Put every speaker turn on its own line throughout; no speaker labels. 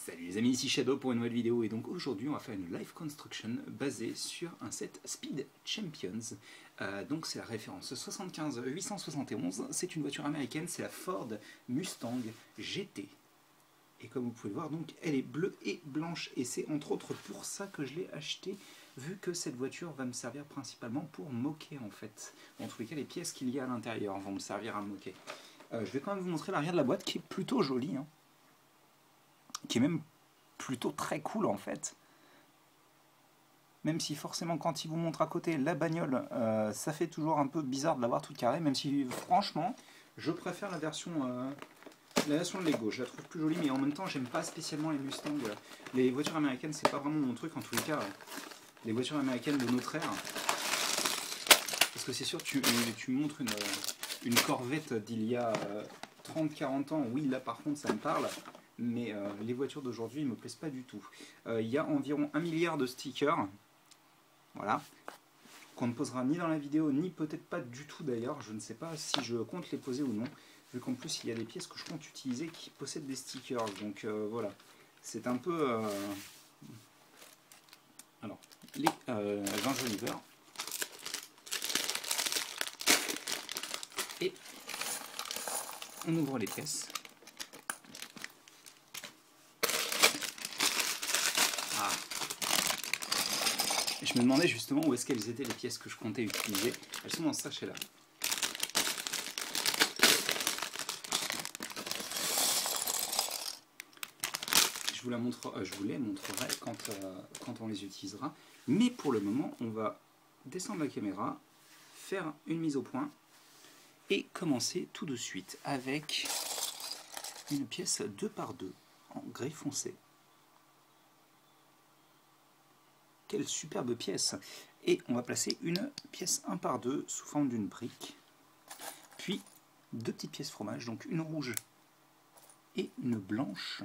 Salut les amis, ici Shadow pour une nouvelle vidéo et donc aujourd'hui on va faire une live construction basée sur un set Speed Champions. Donc c'est la référence 75 871, c'est une voiture américaine, c'est la Ford Mustang GT. Et comme vous pouvez le voir, donc elle est bleue et blanche et c'est entre autres pour ça que je l'ai achetée, vu que cette voiture va me servir principalement pour moquer en fait. En tous les cas, les pièces qu'il y a à l'intérieur vont me servir à moquer. Je vais quand même vous montrer l'arrière de la boîte qui est plutôt jolie, hein. Qui est même plutôt très cool en fait. Même si forcément quand il vous montre à côté la bagnole, ça fait toujours un peu bizarre de l'avoir toute carrée, même si franchement, je préfère la version de Lego. Je la trouve plus jolie, mais en même temps, j'aime pas spécialement les Mustangs. Les voitures américaines, c'est pas vraiment mon truc en tous les cas. Les voitures américaines de notre ère. Parce que c'est sûr, tu me montres une Corvette d'il y a 30-40 ans, oui, là par contre, ça me parle. Mais les voitures d'aujourd'hui ne me plaisent pas du tout. Il y a environ 1 milliard de stickers, voilà, qu'on ne posera ni dans la vidéo, ni peut-être pas du tout d'ailleurs. Je ne sais pas si je compte les poser ou non, vu qu'en plus il y a des pièces que je compte utiliser qui possèdent des stickers. Donc voilà, c'est un peu... Alors, les gingembre et on ouvre les pièces. Je me demandais justement où est-ce qu'elles étaient les pièces que je comptais utiliser. Elles sont dans ce sachet là. Je vous les montrerai quand on les utilisera. Mais pour le moment, on va descendre la caméra, faire une mise au point et commencer tout de suite avec une pièce 2x2 en gris foncé. Quelle superbe pièce! Et on va placer une pièce 1x2 sous forme d'une brique, puis deux petites pièces fromage, donc une rouge et une blanche,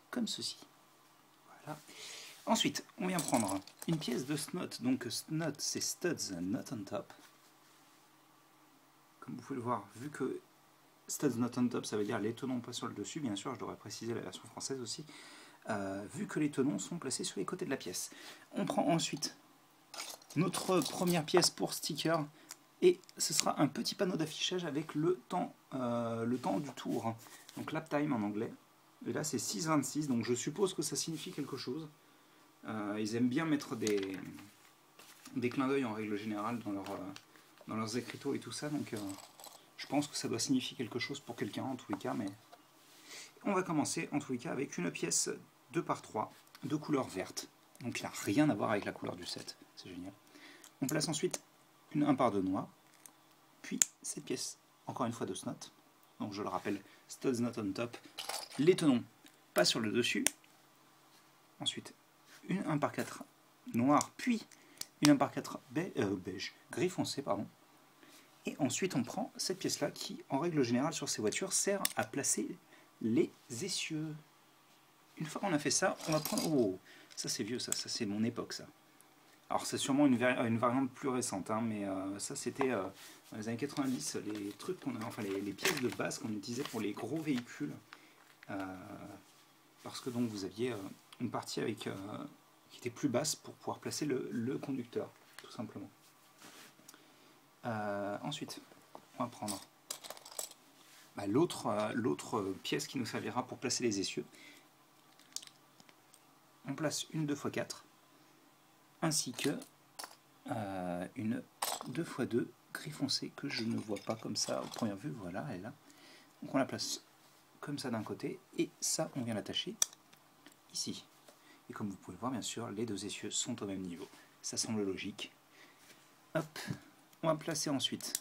comme ceci. Voilà. Ensuite, on vient prendre une pièce de snot, donc snot c'est studs not on top. Comme vous pouvez le voir, vu que studs not on top ça veut dire les tenons pas sur le dessus, bien sûr, je devrais préciser la version française aussi. Vu que les tenons sont placés sur les côtés de la pièce. On prend ensuite notre première pièce pour sticker et ce sera un petit panneau d'affichage avec le temps du tour, donc lap time en anglais. Et là c'est 6,26, donc je suppose que ça signifie quelque chose. Ils aiment bien mettre des clins d'œil en règle générale dans leurs écriteaux et tout ça, donc je pense que ça doit signifier quelque chose pour quelqu'un en tous les cas, mais on va commencer en tous les cas avec une pièce 2x3 de couleur verte. Donc il n'a rien à voir avec la couleur du set. C'est génial. On place ensuite une 1x2 noire. Puis cette pièce, encore une fois de snot. Donc je le rappelle, studs not on top. Les tenons pas sur le dessus. Ensuite une 1x4 noire, puis une 1x4 beige, gris foncé, pardon. Et ensuite on prend cette pièce-là qui, en règle générale sur ces voitures, sert à placer les essieux. Une fois qu'on a fait ça, on va prendre... Oh, ça c'est vieux, ça c'est mon époque ça. Alors c'est sûrement une variante plus récente, hein, mais ça c'était dans les années 90, les trucs qu'on a, enfin les pièces de base qu'on utilisait pour les gros véhicules. Parce que donc vous aviez une partie avec qui était plus basse pour pouvoir placer le conducteur, tout simplement. Ensuite, on va prendre l'autre pièce qui nous servira pour placer les essieux. On place une 2x4 ainsi que une 2x2 gris foncé que je ne vois pas comme ça au première vue. Voilà, elle est là. Donc on la place comme ça d'un côté et ça on vient l'attacher ici. Et comme vous pouvez le voir, bien sûr, les deux essieux sont au même niveau. Ça semble logique. Hop, on va placer ensuite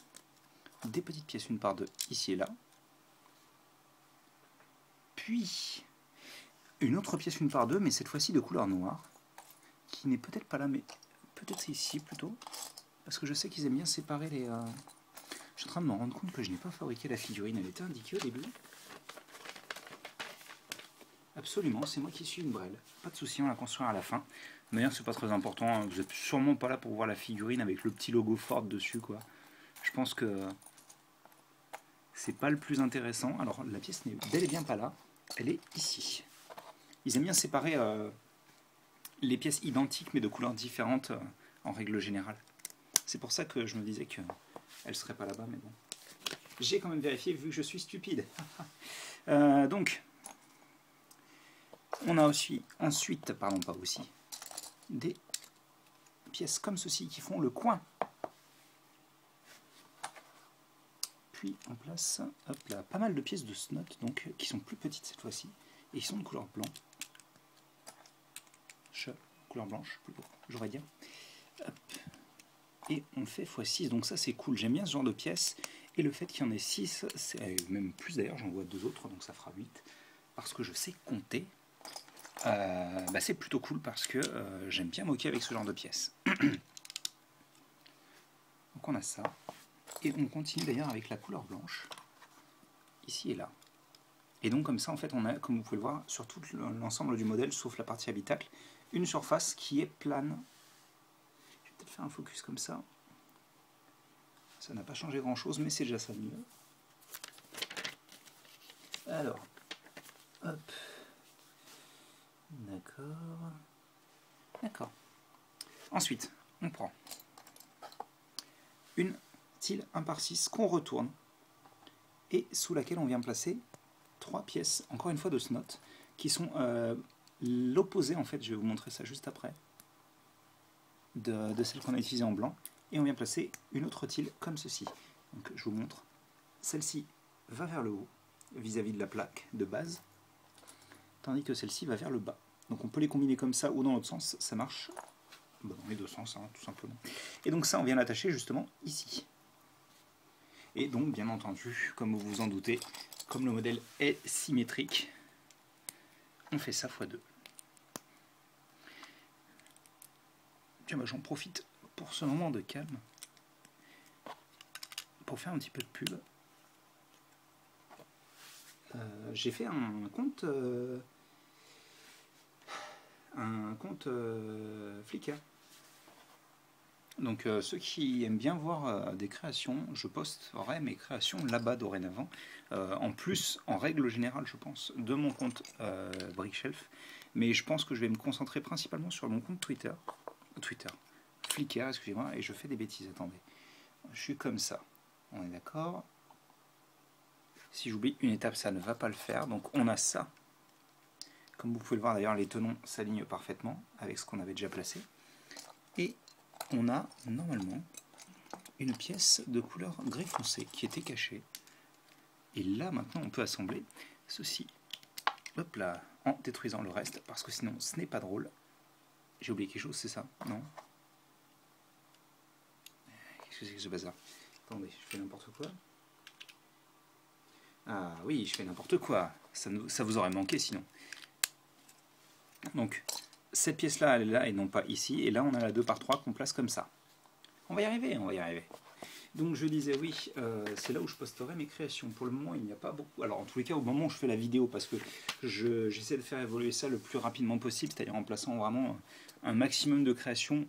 des petites pièces 1x2 ici et là. Puis une autre pièce 1x2, mais cette fois-ci de couleur noire, qui n'est peut-être pas là, mais peut-être ici plutôt, parce que je sais qu'ils aiment bien séparer les... Je suis en train de me rendre compte que je n'ai pas fabriqué la figurine, elle était indiquée au début. Absolument, c'est moi qui suis une brêle. Pas de souci, on la construira à la fin. D'ailleurs, c'est pas très important, vous n'êtes sûrement pas là pour voir la figurine avec le petit logo Ford dessus, quoi. Je pense que c'est pas le plus intéressant. Alors, la pièce n'est bel et bien pas là. elle est ici. Ils aiment bien séparer les pièces identiques mais de couleurs différentes en règle générale. C'est pour ça que je me disais qu'elle ne serait pas là-bas, mais bon. J'ai quand même vérifié vu que je suis stupide. Donc, on a aussi, ensuite, pardon, pas aussi, des pièces comme ceci qui font le coin. Puis on place hop là, pas mal de pièces de snot, donc qui sont plus petites cette fois-ci, et qui sont de couleur blanc. Couleur blanche, plutôt, j'aurais dire. Hop. Et on fait x6, donc ça c'est cool, j'aime bien ce genre de pièces. Et le fait qu'il y en ait 6, même plus d'ailleurs, j'en vois 2 autres, donc ça fera 8. Parce que je sais compter. C'est plutôt cool parce que j'aime bien moquer avec ce genre de pièces. Donc on a ça. Et on continue d'ailleurs avec la couleur blanche. Ici et là. Et donc comme ça, en fait, on a, comme vous pouvez le voir, sur tout l'ensemble du modèle, sauf la partie habitacle, une surface qui est plane. Je vais peut-être faire un focus comme ça. Ça n'a pas changé grand-chose, mais c'est déjà ça de mieux. Alors, hop. D'accord. D'accord. Ensuite, on prend une tile 1 par 6 qu'on retourne et sous laquelle on vient placer 3 pièces, encore une fois de snot, qui sont l'opposé, en fait, je vais vous montrer ça juste après, de celle qu'on a utilisée en blanc. Et on vient placer une autre tile comme ceci. Donc je vous montre. Celle-ci va vers le haut, vis-à-vis de la plaque de base, tandis que celle-ci va vers le bas. Donc on peut les combiner comme ça ou dans l'autre sens, ça marche. Bon, dans les deux sens, hein, tout simplement. Et donc ça, on vient l'attacher justement ici. Et donc, bien entendu, comme vous vous en doutez, comme le modèle est symétrique, on fait ça x2. Tiens, j'en profite pour ce moment de calme, pour faire un petit peu de pub. J'ai fait un compte Flickr. Donc ceux qui aiment bien voir des créations, je posterai mes créations là-bas dorénavant. En plus, en règle générale, je pense, de mon compte Brickshelf. Mais je pense que je vais me concentrer principalement sur mon compte Flickr, excusez-moi, et je fais des bêtises, attendez. Je suis comme ça, on est d'accord. Si j'oublie une étape, ça ne va pas le faire. Donc on a ça. Comme vous pouvez le voir d'ailleurs, les tenons s'alignent parfaitement avec ce qu'on avait déjà placé. Et on a normalement une pièce de couleur gris foncé qui était cachée. Et là maintenant on peut assembler ceci, hop là, en détruisant le reste, parce que sinon ce n'est pas drôle. J'ai oublié quelque chose, c'est ça? Non? Qu'est-ce que c'est que ce bazar? Attendez, je fais n'importe quoi. Ah oui, je fais n'importe quoi. Ça vous aurait manqué sinon. Donc, cette pièce-là, elle est là et non pas ici. Et là, on a la 2 par 3 qu'on place comme ça. On va y arriver, on va y arriver. Donc, je disais, oui, c'est là où je posterai mes créations. Pour le moment, il n'y a pas beaucoup. Alors, en tous les cas, au moment où je fais la vidéo, parce que j'essaie de faire évoluer ça le plus rapidement possible, c'est-à-dire en plaçant vraiment un maximum de créations,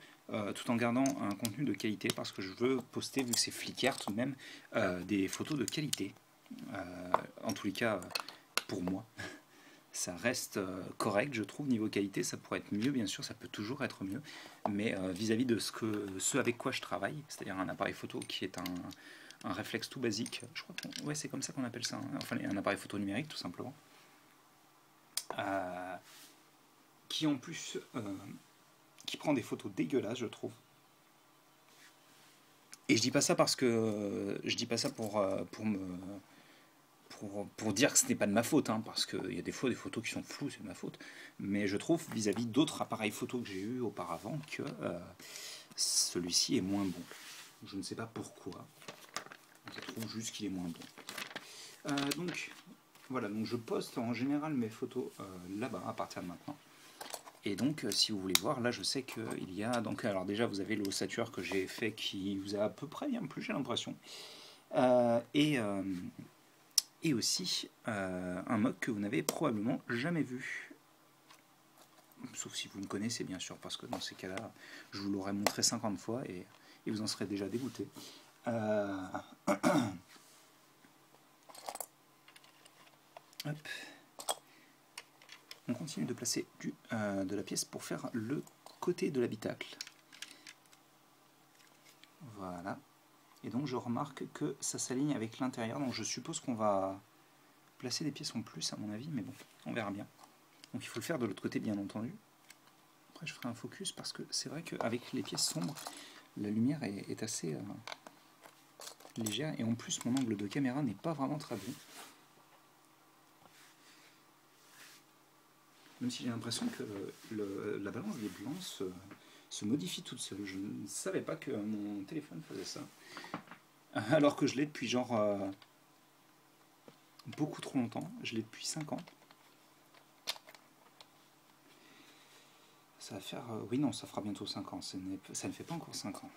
tout en gardant un contenu de qualité, parce que je veux poster, vu que c'est Flickr tout de même, des photos de qualité. En tous les cas, pour moi. Ça reste correct, je trouve, niveau qualité. Ça pourrait être mieux, bien sûr, ça peut toujours être mieux. Mais vis-à-vis de ce avec quoi je travaille, c'est-à-dire un appareil photo qui est un réflexe tout basique, je crois que ouais, c'est comme ça qu'on appelle ça, hein. Enfin un appareil photo numérique, tout simplement. Qui en plus, qui prend des photos dégueulasses, je trouve. Et je dis pas ça parce que... je dis pas ça pour dire que ce n'est pas de ma faute, hein, parce qu'il y a des fois des photos qui sont floues, c'est de ma faute, mais je trouve vis-à-vis d'autres appareils photo que j'ai eu auparavant que celui-ci est moins bon. Je ne sais pas pourquoi, je trouve juste qu'il est moins bon. Donc voilà, donc je poste en général mes photos là-bas à partir de maintenant. Et donc si vous voulez voir, là je sais qu'il y a, donc alors déjà vous avez l'ossature que j'ai fait qui vous a à peu près bien plu, j'ai l'impression. Et aussi un mock que vous n'avez probablement jamais vu. Sauf si vous me connaissez, bien sûr, parce que dans ces cas-là, je vous l'aurais montré 50 fois et vous en serez déjà dégoûté. Hop. on continue de placer de la pièce pour faire le côté de l'habitacle. Voilà. Et donc je remarque que ça s'aligne avec l'intérieur, donc je suppose qu'on va placer des pièces en plus à mon avis, mais bon, on verra bien. Donc il faut le faire de l'autre côté bien entendu. Après je ferai un focus parce que c'est vrai qu'avec les pièces sombres, la lumière est assez légère, et en plus mon angle de caméra n'est pas vraiment très bon. Même si j'ai l'impression que la balance des blancs se modifie toute seule. Je ne savais pas que mon téléphone faisait ça. Alors que je l'ai depuis genre beaucoup trop longtemps. Je l'ai depuis 5 ans. Ça va faire... oui, non, ça fera bientôt 5 ans. Ça ne fait pas encore 5 ans.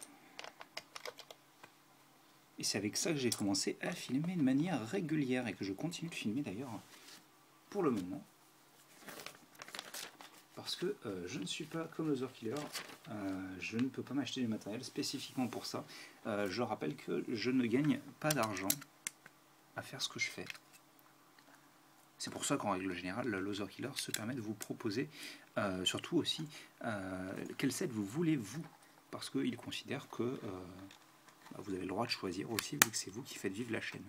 Et c'est avec ça que j'ai commencé à filmer de manière régulière et que je continue de filmer d'ailleurs pour le moment. Parce que je ne suis pas comme Loser Killer, je ne peux pas m'acheter du matériel spécifiquement pour ça. Je rappelle que je ne gagne pas d'argent à faire ce que je fais. C'est pour ça qu'en règle générale, Loser Killer se permet de vous proposer, surtout aussi, quel set vous voulez vous. Parce qu'il considère que vous avez le droit de choisir aussi, vu que c'est vous qui faites vivre la chaîne.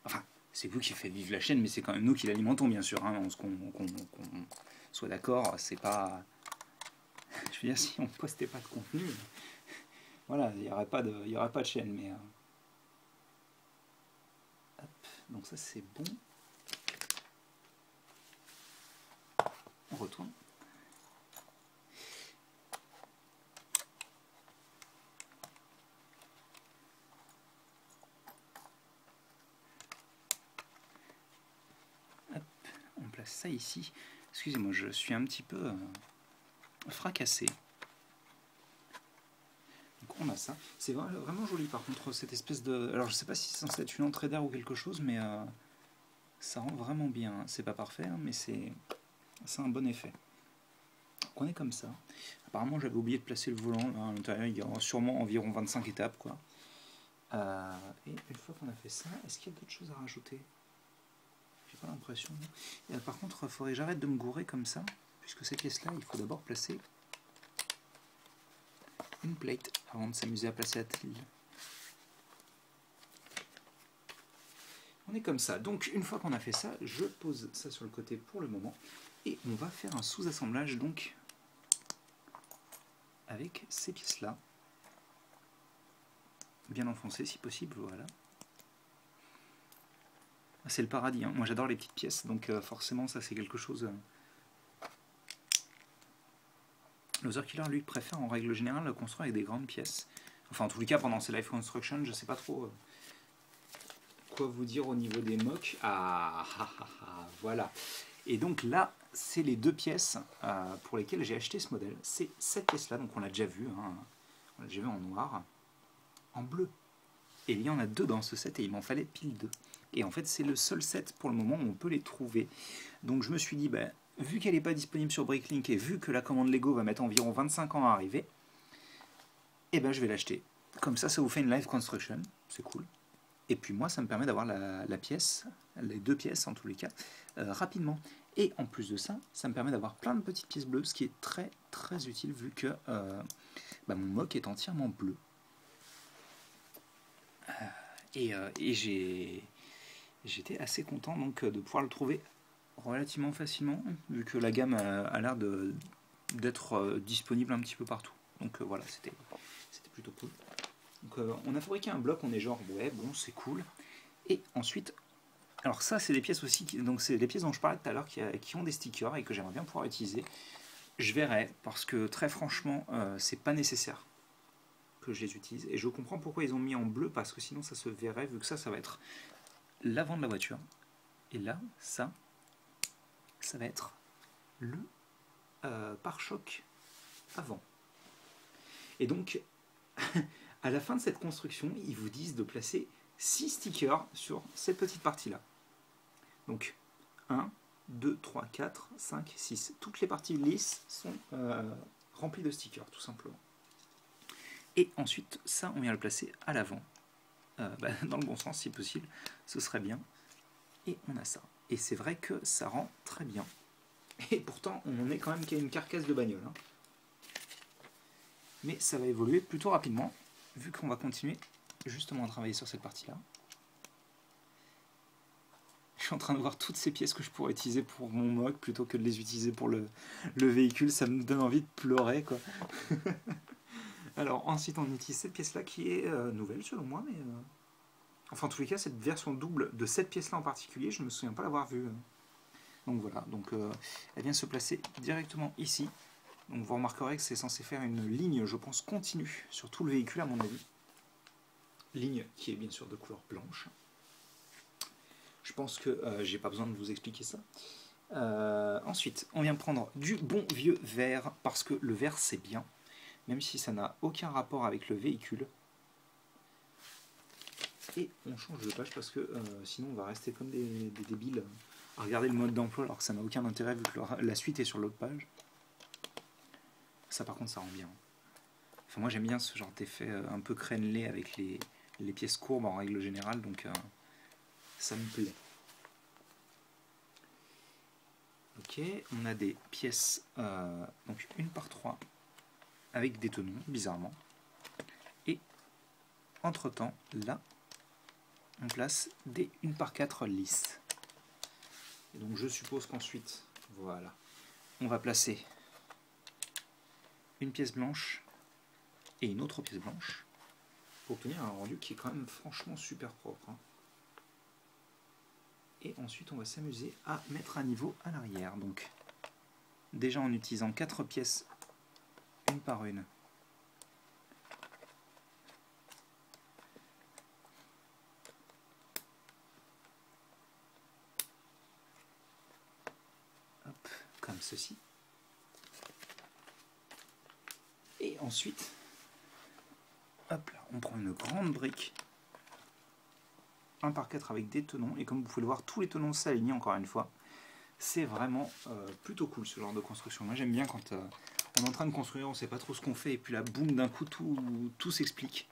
Enfin, c'est vous qui faites vivre la chaîne, mais c'est quand même nous qui l'alimentons, bien sûr. Hein, qu'on soit d'accord, c'est pas... Je veux dire, si on postait pas de contenu, voilà, il n'y aurait pas de chaîne, mais... Hop, donc ça c'est bon. On retourne. Hop, on place ça ici. Excusez-moi, je suis un petit peu fracassé. Donc on a ça. C'est vraiment joli par contre, cette espèce de... Alors je sais pas si c'est censé être une entrée d'air ou quelque chose, mais ça rend vraiment bien. C'est pas parfait, hein, mais c'est un bon effet. Donc on est comme ça. Apparemment j'avais oublié de placer le volant. Là, à l'intérieur il y a sûrement environ 25 étapes, quoi. Et une fois qu'on a fait ça, est-ce qu'il y a d'autres choses à rajouter? J'ai pas l'impression. Par contre, il faudrait que j'arrête de me gourer comme ça, puisque ces pièces-là, il faut d'abord placer une plate avant de s'amuser à placer la tile. On est comme ça. Donc, une fois qu'on a fait ça, je pose ça sur le côté pour le moment, et on va faire un sous-assemblage, donc, avec ces pièces-là, bien enfoncées si possible, voilà. C'est le paradis, hein. Moi j'adore les petites pièces, donc forcément ça c'est quelque chose... Loser Killer lui préfère en règle générale construire avec des grandes pièces. Enfin en tous les cas pendant ses live construction, je sais pas trop quoi vous dire au niveau des mocks. Voilà. Et donc là c'est les deux pièces pour lesquelles j'ai acheté ce modèle. C'est cette pièce là, donc on l'a déjà vu, hein. On l'a déjà vu en noir, en bleu. Et il y en a deux dans ce set et il m'en fallait pile deux. Et en fait, c'est le seul set pour le moment où on peut les trouver. Donc je me suis dit, vu qu'elle n'est pas disponible sur Bricklink et vu que la commande Lego va mettre environ 25 ans à arriver, je vais l'acheter. Comme ça vous fait une live construction, c'est cool. Et puis moi, ça me permet d'avoir la pièce, les deux pièces en tous les cas, rapidement. Et en plus de ça, ça me permet d'avoir plein de petites pièces bleues, ce qui est très très utile vu que mon mock est entièrement bleu. Et j'étais assez content donc de pouvoir le trouver relativement facilement, vu que la gamme a l'air d'être disponible un petit peu partout. Donc voilà, c'était plutôt cool. Donc on a fabriqué un bloc, on est genre ouais bon c'est cool. Et ensuite, alors ça c'est des pièces aussi, donc c'est des pièces dont je parlais tout à l'heure qui ont des stickers et que j'aimerais bien pouvoir utiliser. Je verrai parce que très franchement c'est pas nécessaire que je les utilise. Et je comprends pourquoi ils ont mis en bleu, parce que sinon ça se verrait, vu que ça va être l'avant de la voiture. Et là, ça va être le pare-choc avant. Et donc, à la fin de cette construction, ils vous disent de placer 6 stickers sur cette petite partie-là. Donc, 1, 2, 3, 4, 5, 6. Toutes les parties lisses sont remplies de stickers, tout simplement. Et ensuite, ça, on vient le placer à l'avant. Dans le bon sens, si possible, ce serait bien. Et on a ça. Et c'est vrai que ça rend très bien. Et pourtant, on est quand même qu'à une carcasse de bagnole. Hein. Mais ça va évoluer plutôt rapidement, vu qu'on va continuer justement à travailler sur cette partie-là. Je suis en train de voir toutes ces pièces que je pourrais utiliser pour mon mock plutôt que de les utiliser pour le véhicule. Ça me donne envie de pleurer, quoi. Alors, ensuite, on utilise cette pièce-là qui est nouvelle, selon moi, mais... Enfin, en tous les cas, cette version double de cette pièce-là en particulier, je ne me souviens pas l'avoir vue. Donc voilà, donc, elle vient se placer directement ici. Donc vous remarquerez que c'est censé faire une ligne, je pense, continue sur tout le véhicule, à mon avis. Ligne qui est bien sûr de couleur blanche. Je pense que j'ai pas besoin de vous expliquer ça. Ensuite, on vient prendre du bon vieux vert, parce que le vert c'est bien, même si ça n'a aucun rapport avec le véhicule. Et on change de page parce que sinon on va rester comme des débiles à regarder le mode d'emploi alors que ça n'a aucun intérêt vu que la suite est sur l'autre page. Ça par contre ça rend bien. Enfin moi j'aime bien ce genre d'effet un peu crénelé avec les pièces courbes en règle générale, donc ça me plaît. Ok, on a des pièces donc 1 par 3 avec des tenons bizarrement. Et entre temps là on place des 1 par 4 lisses. Et donc je suppose qu'ensuite, voilà, on va placer une pièce blanche et une autre pièce blanche pour obtenir un rendu qui est quand même franchement super propre. Hein. Et ensuite on va s'amuser à mettre un niveau à l'arrière. Donc déjà en utilisant 4 pièces une par une. Hop, comme ceci. Et ensuite, hop là, on prend une grande brique 1 par 4 avec des tenons, et comme vous pouvez le voir, tous les tenons s'alignent encore une fois. C'est vraiment plutôt cool ce genre de construction. Moi j'aime bien quand on est en train de construire, on ne sait pas trop ce qu'on fait, et puis là, boum, d'un coup, tout s'explique.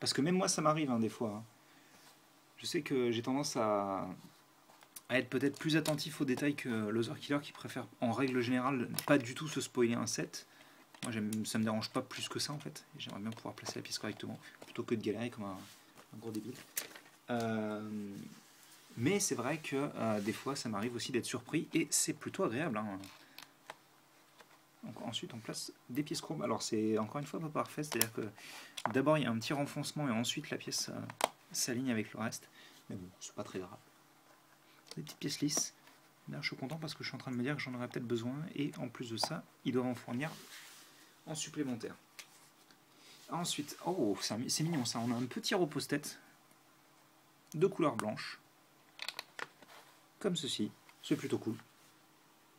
Parce que même moi, ça m'arrive hein, des fois. Hein. Je sais que j'ai tendance à être peut-être plus attentif aux détails que Loser Killer, qui préfère en règle générale pas du tout se spoiler un set. Moi, ça me dérange pas plus que ça en fait. J'aimerais bien pouvoir placer la pièce correctement, plutôt que de galérer comme un gros débile. Mais c'est vrai que des fois, ça m'arrive aussi d'être surpris, et c'est plutôt agréable. Hein. Donc, ensuite, on place des pièces courbes. Alors, c'est encore une fois pas parfait, c'est-à-dire que d'abord, il y a un petit renfoncement, et ensuite, la pièce s'aligne avec le reste. Mais bon, c'est pas très grave. Des petites pièces lisses. Là, je suis content parce que je suis en train de me dire que j'en aurais peut-être besoin, et en plus de ça, ils doivent en fournir en supplémentaire. Ensuite, oh, c'est mignon ça, on a un petit repose-tête de couleur blanche, comme ceci, c'est plutôt cool.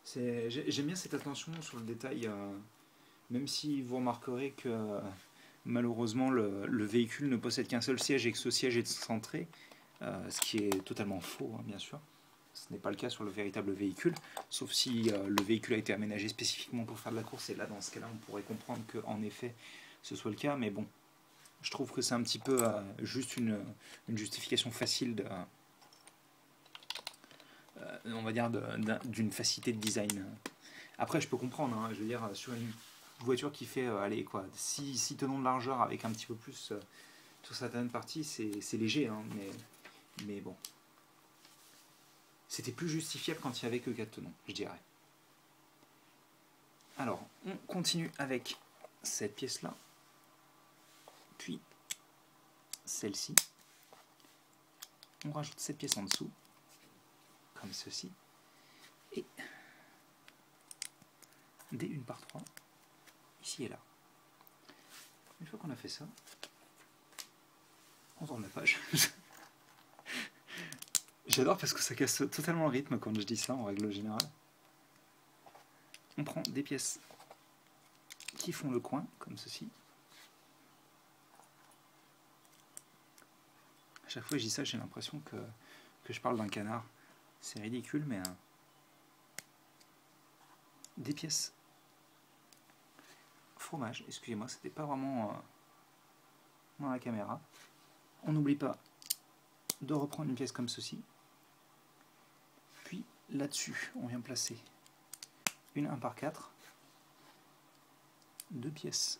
J'aime bien cette attention sur le détail, même si vous remarquerez que malheureusement le véhicule ne possède qu'un seul siège et que ce siège est centré, ce qui est totalement faux, hein, bien sûr. Ce n'est pas le cas sur le véritable véhicule, sauf si le véhicule a été aménagé spécifiquement pour faire de la course, et là dans ce cas-là on pourrait comprendre qu'en effet ce soit le cas, mais bon, je trouve que c'est un petit peu juste une justification facile on va dire d'une facilité de design. Après je peux comprendre, hein, je veux dire, sur une voiture qui fait allez, quoi, 6 tenons de largeur avec un petit peu plus sur certaines parties, c'est léger, hein, mais bon. C'était plus justifiable quand il n'y avait que 4 tenons, je dirais. Alors, on continue avec cette pièce-là, puis celle-ci. On rajoute cette pièce en dessous, comme ceci, et des 1 par 3, ici et là. Une fois qu'on a fait ça, on tourne la page. J'adore parce que ça casse totalement le rythme quand je dis ça en règle générale. On prend des pièces qui font le coin, comme ceci. À chaque fois que je dis ça, j'ai l'impression que je parle d'un canard. C'est ridicule, mais... des pièces fromage, excusez-moi, c'était pas vraiment dans la caméra. On n'oublie pas de reprendre une pièce comme ceci. là-dessus, on vient placer une 1x4, deux pièces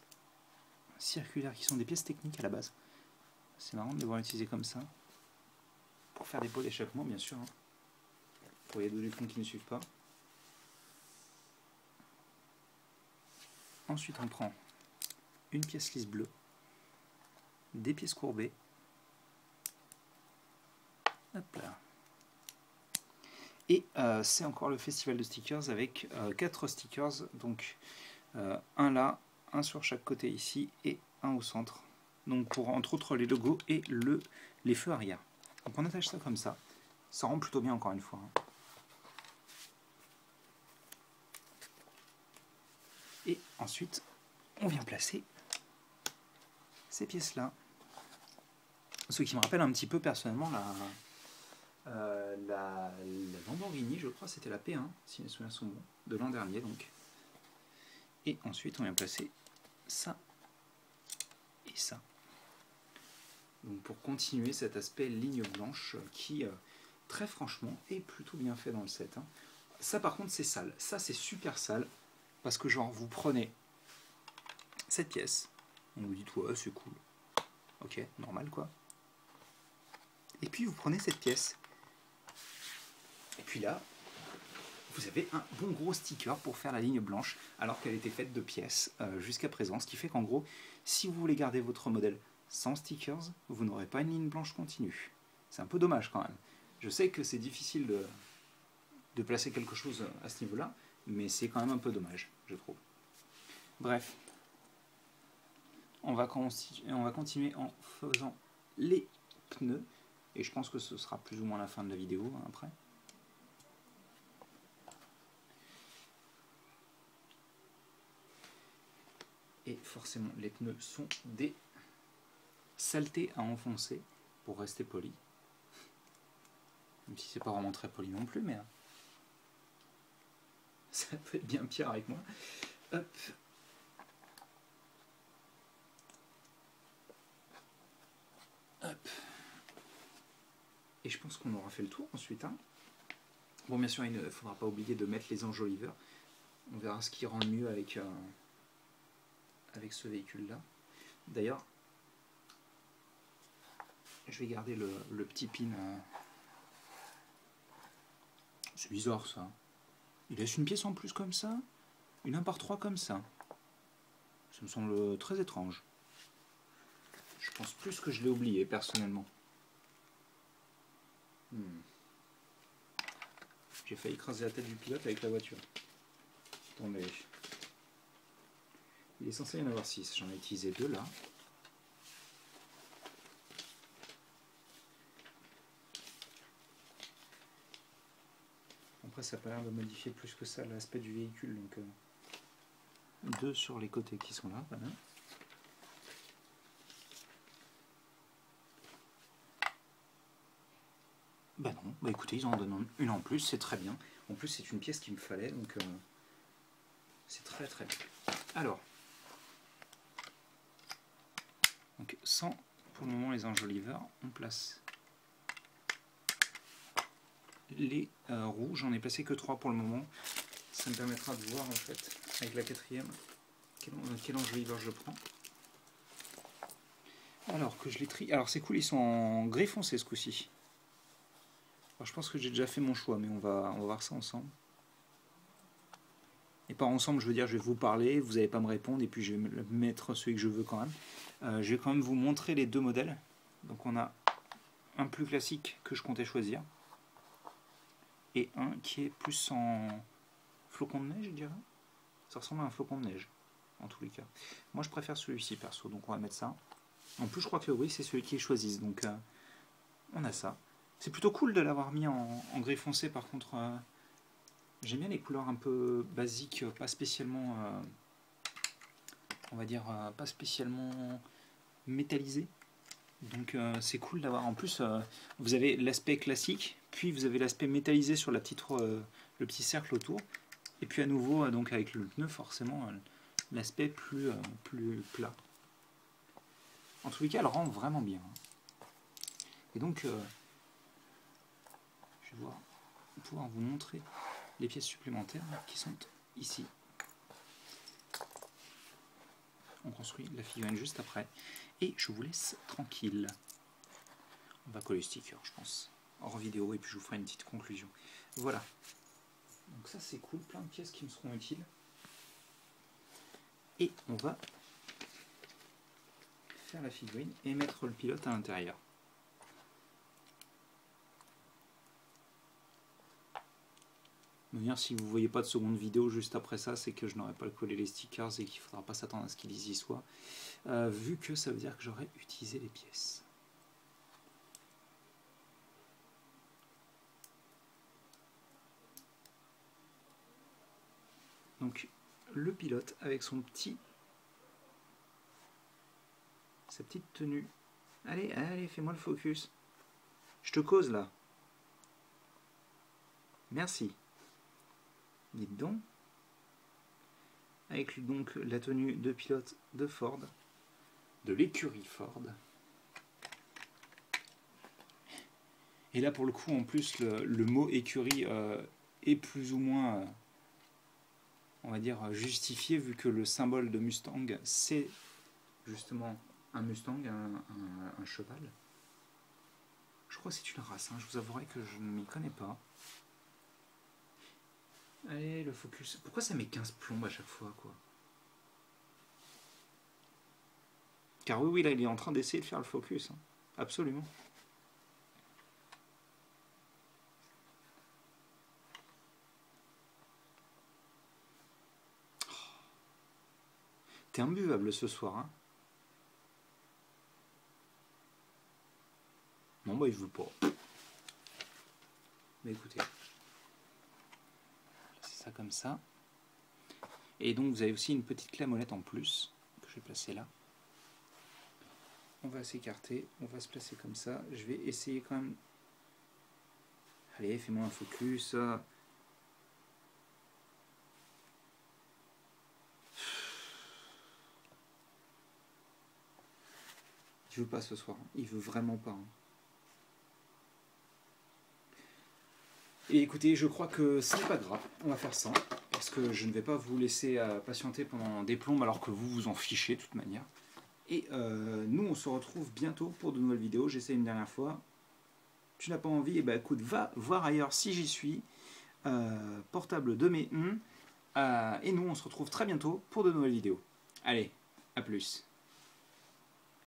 circulaires qui sont des pièces techniques à la base. C'est marrant de devoir l'utiliser comme ça, pour faire des pots d'échappement bien sûr, hein, pour les dos du fond qui ne suivent pas. Ensuite on prend une pièce lisse bleue, des pièces courbées, hop là. Et c'est encore le festival de stickers avec 4 stickers, donc un là, un sur chaque côté ici et un au centre. Donc pour entre autres les logos et les feux arrière. Donc on attache ça comme ça. Ça rend plutôt bien encore une fois. Hein. Et ensuite, on vient placer ces pièces-là. Ce qui me rappelle un petit peu personnellement la Lamborghini, je crois, c'était la P1, si mes souvenirs sont bons, de l'an dernier donc. Et ensuite, on vient placer ça et ça. Donc pour continuer cet aspect ligne blanche qui, très franchement, est plutôt bien fait dans le set. Hein. Ça par contre, c'est sale. Ça, c'est super sale. Parce que genre, vous prenez cette pièce, et vous dites, ouais, c'est cool. Ok, normal quoi. Et puis vous prenez cette pièce. Et puis là, vous avez un bon gros sticker pour faire la ligne blanche, alors qu'elle était faite de pièces jusqu'à présent. Ce qui fait qu'en gros, si vous voulez garder votre modèle sans stickers, vous n'aurez pas une ligne blanche continue. C'est un peu dommage quand même. Je sais que c'est difficile de placer quelque chose à ce niveau-là, mais c'est quand même un peu dommage, je trouve. Bref, on va continuer en faisant les pneus, et je pense que ce sera plus ou moins la fin de la vidéo hein, après. Et forcément, les pneus sont des saletés à enfoncer pour rester poli. Même si c'est pas vraiment très poli non plus, mais ça peut être bien pire avec moi. Hop. Hop. Et je pense qu'on aura fait le tour ensuite. Hein. Bon, bien sûr, il ne faudra pas oublier de mettre les enjoliveurs. On verra ce qui rend le mieux avec ce véhicule-là. D'ailleurs, je vais garder le petit pin. C'est bizarre ça. Il laisse une pièce en plus comme ça, une 1 par 3 comme ça. Ça me semble très étrange. Je pense plus que je l'ai oublié personnellement. J'ai failli écraser la tête du pilote avec la voiture. Attendez. Il est censé y en avoir 6. J'en ai utilisé 2 là. Après, ça n'a pas l'air de modifier plus que ça l'aspect du véhicule. Donc, 2 sur les côtés qui sont là. Voilà. Bah non, bah écoutez, ils en donnent une en plus, c'est très bien. En plus, c'est une pièce qu'il me fallait, donc c'est très très bien. Alors, donc sans pour le moment les enjoliveurs, on place les roues. J'en ai placé que 3 pour le moment. Ça me permettra de voir en fait avec la 4e quel enjoliveur je prends. Alors que je les trie. Alors c'est cool, ils sont en gris foncé ce coup-ci. Je pense que j'ai déjà fait mon choix, mais on va voir ça ensemble. Et par ensemble, je veux dire, je vais vous parler, vous n'allez pas me répondre, et puis je vais mettre celui que je veux quand même. Je vais quand même vous montrer les 2 modèles. Donc on a un plus classique que je comptais choisir, et un qui est plus en flocon de neige, je dirais. Ça ressemble à un flocon de neige, en tous les cas. Moi, je préfère celui-ci, perso, donc on va mettre ça. En plus, je crois que oui, c'est celui qui est choisi, donc on a ça. C'est plutôt cool de l'avoir mis en gris foncé, par contre. J'aime bien les couleurs un peu basiques, pas spécialement, on va dire, pas spécialement métallisées. Donc c'est cool d'avoir, en plus, vous avez l'aspect classique, puis vous avez l'aspect métallisé sur la petite, le petit cercle autour, et puis à nouveau, donc avec le pneu, forcément, l'aspect plus plat. En tous les cas, elle rend vraiment bien. Et donc, je vais voir. pouvoir vous montrer les pièces supplémentaires qui sont ici. On construit la figurine juste après. Et je vous laisse tranquille. On va coller le sticker, je pense, hors vidéo, et puis je vous ferai une petite conclusion. Voilà. Donc ça c'est cool, plein de pièces qui me seront utiles. Et on va faire la figurine et mettre le pilote à l'intérieur. Si vous ne voyez pas de seconde vidéo juste après ça, c'est que je n'aurai pas collé les stickers et qu'il ne faudra pas s'attendre à ce qu'ils y soient, vu que ça veut dire que j'aurai utilisé les pièces. Donc le pilote avec sa petite tenue. Allez, allez, fais-moi le focus. Je te cause là. Merci. Dites donc. Avec donc la tenue de pilote de Ford, de l'écurie Ford. Et là pour le coup en plus le mot écurie est plus ou moins on va dire justifié, vu que le symbole de Mustang c'est justement un Mustang, un cheval. Je crois que c'est une race, hein. Je vous avouerai que je ne m'y connais pas. Allez, le focus. Pourquoi ça met 15 plombes à chaque fois, quoi? Car oui, là, il est en train d'essayer de faire le focus. Hein. Absolument. Oh. T'es imbuvable ce soir, hein? Non, bah, il veut pas. Mais écoutez. Comme ça, et donc vous avez aussi une petite clé à molette en plus que je vais placer là. On va s'écarter, on va se placer comme ça. Je vais essayer quand même. Allez, fais-moi un focus. Il veut pas ce soir, il veut vraiment pas. Et écoutez, je crois que ce n'est pas grave, on va faire ça, parce que je ne vais pas vous laisser patienter pendant des plombes alors que vous vous en fichez de toute manière. Et nous, on se retrouve bientôt pour de nouvelles vidéos. J'essaie une dernière fois. Tu n'as pas envie, et ben écoute, va voir ailleurs si j'y suis. Portable de mes et nous, on se retrouve très bientôt pour de nouvelles vidéos. Allez, à plus.